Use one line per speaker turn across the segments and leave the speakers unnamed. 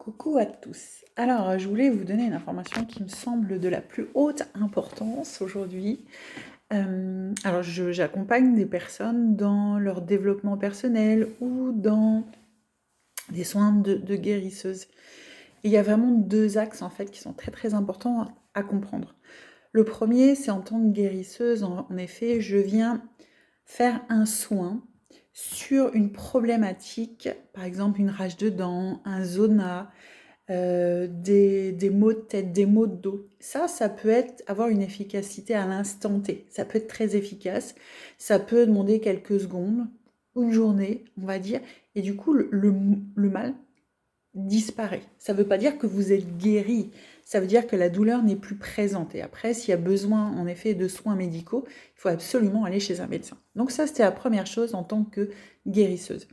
Coucou à tous. Alors, je voulais vous donner une information qui me semble de la plus haute importance aujourd'hui. J'accompagne des personnes dans leur développement personnel ou dans des soins de guérisseuse. Et il y a vraiment deux axes en fait qui sont très très importants à comprendre. Le premier, c'est en tant que guérisseuse, en effet, je viens faire un soin sur une problématique, par exemple une rage de dents, un zona, des maux de tête, des maux de dos. Ça peut avoir une efficacité à l'instant T. Ça peut être très efficace. Ça peut demander quelques secondes, une journée, on va dire. Et du coup, le mal disparaît. Ça ne veut pas dire que vous êtes guéri. Ça veut dire que la douleur n'est plus présente. Et après, s'il y a besoin, en effet, de soins médicaux, il faut absolument aller chez un médecin. Donc ça, c'était la première chose en tant que guérisseuse.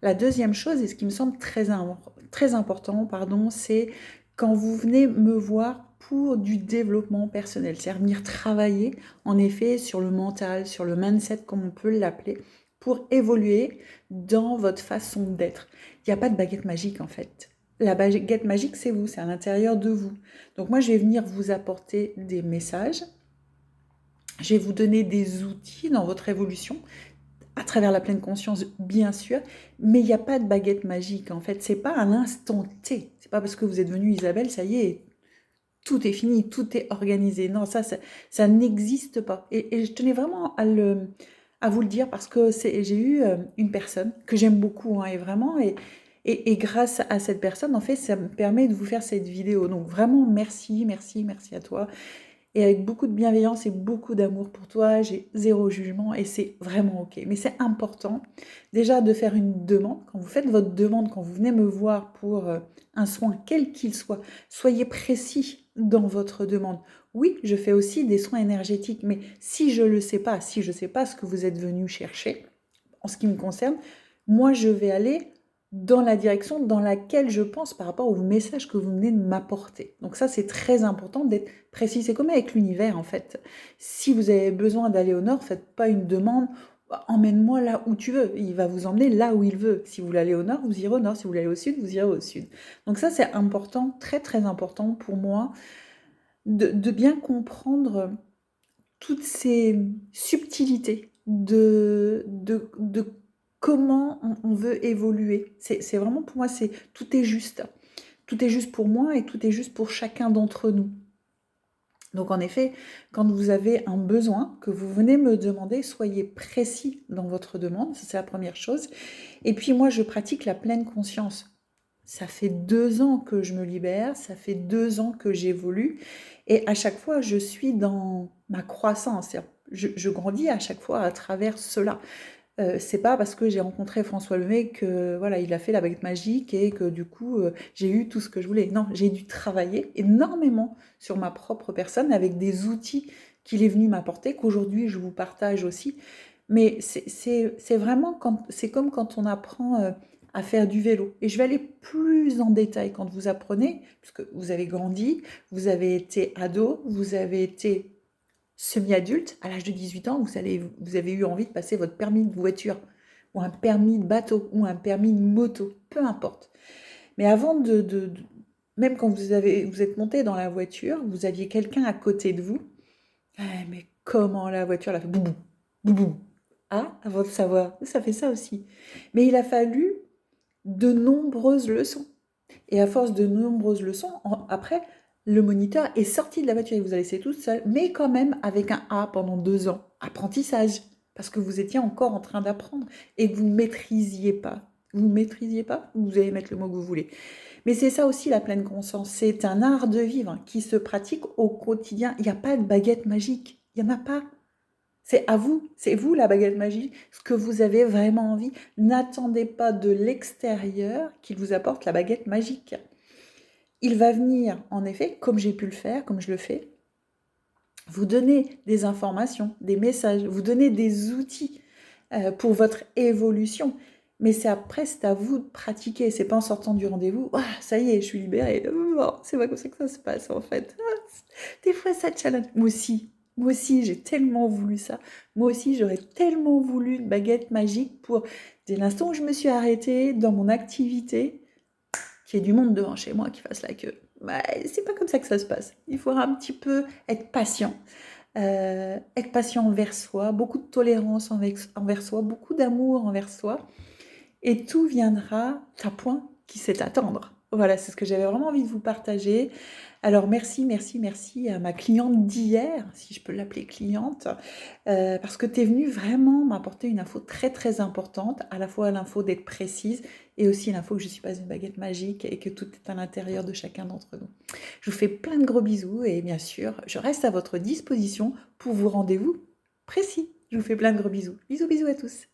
La deuxième chose, et ce qui me semble très important, c'est quand vous venez me voir pour du développement personnel, c'est-à-dire venir travailler en effet sur le mental, sur le mindset comme on peut l'appeler, pour évoluer dans votre façon d'être. Il n'y a pas de baguette magique en fait. La baguette magique, c'est vous, c'est à l'intérieur de vous. Donc moi, je vais venir vous apporter des messages, je vais vous donner des outils dans votre évolution, à travers la pleine conscience, bien sûr, mais il n'y a pas de baguette magique, en fait. C'est pas à l'instant T. C'est pas parce que vous êtes venue Isabelle, ça y est, tout est fini, tout est organisé. Non, ça n'existe pas. Et je tenais vraiment à vous le dire parce que j'ai eu une personne que j'aime beaucoup, hein, et vraiment, et grâce à cette personne, en fait, ça me permet de vous faire cette vidéo. Donc vraiment, merci, merci, merci à toi. Et avec beaucoup de bienveillance et beaucoup d'amour pour toi, j'ai zéro jugement et c'est vraiment ok. Mais c'est important déjà de faire une demande. Quand vous faites votre demande, quand vous venez me voir pour un soin, quel qu'il soit, soyez précis dans votre demande. Oui, je fais aussi des soins énergétiques, mais si je ne le sais pas, si je ne sais pas ce que vous êtes venu chercher, en ce qui me concerne, moi je vais aller dans la direction dans laquelle je pense par rapport au message que vous venez de m'apporter. Donc ça, c'est très important d'être précis. C'est comme avec l'univers, en fait. Si vous avez besoin d'aller au nord, faites pas une demande emmène-moi là où tu veux. Il va vous emmener là où il veut. Si vous voulez aller au nord, vous irez au nord. Si vous voulez aller au sud, vous irez au sud. Donc ça, c'est important, très très important pour moi, de bien comprendre toutes ces subtilités de comment on veut évoluer. C'est vraiment pour moi, tout est juste. Tout est juste pour moi et tout est juste pour chacun d'entre nous. Donc en effet, quand vous avez un besoin que vous venez me demander, soyez précis dans votre demande, ça c'est la première chose. Et puis moi, je pratique la pleine conscience. Ça fait 2 ans que je me libère, ça fait 2 ans que j'évolue, et à chaque fois, je suis dans ma croissance. Je grandis à chaque fois à travers cela. C'est pas parce que j'ai rencontré François Lemay que voilà, il a fait la baguette magique et que du coup, j'ai eu tout ce que je voulais. Non, j'ai dû travailler énormément sur ma propre personne avec des outils qu'il est venu m'apporter, qu'aujourd'hui je vous partage aussi. Mais c'est vraiment c'est comme quand on apprend à faire du vélo. Et je vais aller plus en détail quand vous apprenez, puisque vous avez grandi, vous avez été ado, vous avez été semi-adulte, à l'âge de 18 ans, vous avez eu envie de passer votre permis de voiture, ou un permis de bateau, ou un permis de moto, peu importe. Mais avant même quand vous êtes monté dans la voiture, vous aviez quelqu'un à côté de vous. Ah, mais comment la voiture l'a fait boubou, boubou. Ah, avant de savoir, ça fait ça aussi. Mais il a fallu de nombreuses leçons. Et à force de nombreuses leçons, après, le moniteur est sorti de la voiture et vous a laissé toute seule, mais quand même avec un A pendant 2 ans. Apprentissage. Parce que vous étiez encore en train d'apprendre et que vous ne maîtrisiez pas. Vous ne maîtrisiez pas, vous allez mettre le mot que vous voulez. Mais c'est ça aussi la pleine conscience. C'est un art de vivre qui se pratique au quotidien. Il n'y a pas de baguette magique. Il n'y en a pas. C'est vous la baguette magique, ce que vous avez vraiment envie. N'attendez pas de l'extérieur qu'il vous apporte la baguette magique. Il va venir, en effet, comme j'ai pu le faire, comme je le fais, vous donner des informations, des messages, vous donner des outils pour votre évolution. Mais c'est à vous de pratiquer. C'est pas en sortant du rendez-vous, ah, ça y est, je suis libérée. Oh, c'est pas comme ça que ça se passe en fait. Des fois, ça challenge. Moi aussi, j'ai tellement voulu ça. Moi aussi, j'aurais tellement voulu une baguette magique pour, dès l'instant où je me suis arrêtée dans mon activité, qu'il y ait du monde devant chez moi qui fasse la queue. Bah, c'est pas comme ça que ça se passe. Il faut un petit peu être patient envers soi, beaucoup de tolérance envers soi, beaucoup d'amour envers soi, et tout viendra à point qui sait attendre. Voilà, c'est ce que j'avais vraiment envie de vous partager. Alors merci, merci, merci à ma cliente d'hier, si je peux l'appeler cliente, parce que tu es venue vraiment m'apporter une info très très importante, à la fois l'info d'être précise et aussi l'info que je ne suis pas une baguette magique et que tout est à l'intérieur de chacun d'entre nous. Je vous fais plein de gros bisous et bien sûr, je reste à votre disposition pour vos rendez-vous précis. Je vous fais plein de gros bisous. Bisous, bisous à tous.